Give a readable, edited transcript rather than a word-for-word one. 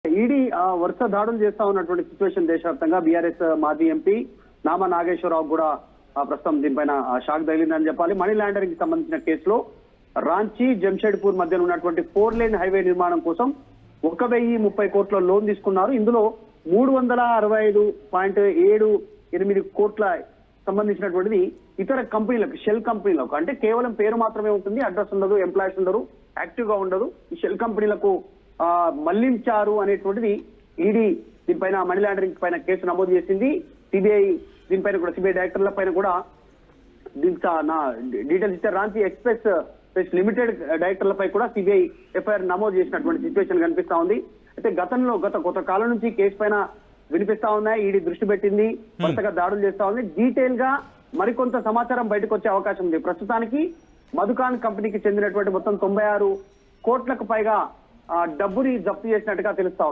ED వరుస దాడులు చేస్తా ఉన్నటువంటి సిచ్యువేషన్ దేశవ్యాప్తంగా బీఆర్ఎస్ మాజీ ఎంపీ నామా నాగేశ్వరరావు కూడా ప్రస్తుతం దీనిపైన షాక్ తగిలిందని చెప్పాలి. మనీ లాండరింగ్ కి సంబంధించిన కేసులో రాంచీ జంషెడ్పూర్ మధ్య ఉన్నటువంటి 4 లేన్ హైవే నిర్మాణం కోసం 1030 కోట్ల లోన్ తీసుకున్నారు. ఇందులో 365.78 కోట్ల సంబంధించినటువంటిది ఇతర కంపెనీలకు, షెల్ కంపెనీలకు, అంటే కేవలం పేరు మాత్రమే ఉంటుంది, అడ్రస్ ఉండదు, ఎంప్లాయీస్ ఉండరు, యాక్టివ్ గా ఉండదు. ఈ షెల్ కంపెనీలకు మళ్లించారు అనేటువంటిది ఈడీ దీనిపైన మనీ లాండరింగ్ పైన కేసు నమోదు చేసింది. సిబిఐ దీనిపైన కూడా, సిబిఐ డైరెక్టర్ల పైన కూడా డీటెయిల్స్ ఇచ్చారు. రాంచీ ఎక్స్ప్రెస్ లిమిటెడ్ డైరెక్టర్లపై కూడా సిబిఐ ఎఫ్ఐఆర్ నమోదు చేసినటువంటి సిచ్యువేషన్ కనిపిస్తా ఉంది. అయితే గత కొంతకాలం నుంచి కేసు పైన వినిపిస్తా ఉన్నాయి. ఈడీ దృష్టి పెట్టింది, కొత్తగా దాడులు చేస్తా ఉంది. డీటెయిల్ గా మరికొంత సమాచారం బయటకు వచ్చే అవకాశం ఉంది. ప్రస్తుతానికి మధుకాన్ కంపెనీకి చెందినటువంటి మొత్తం 96 కోట్లకు పైగా డబ్బుని జప్తు చేసినట్టుగా తెలుస్తా ఉంది.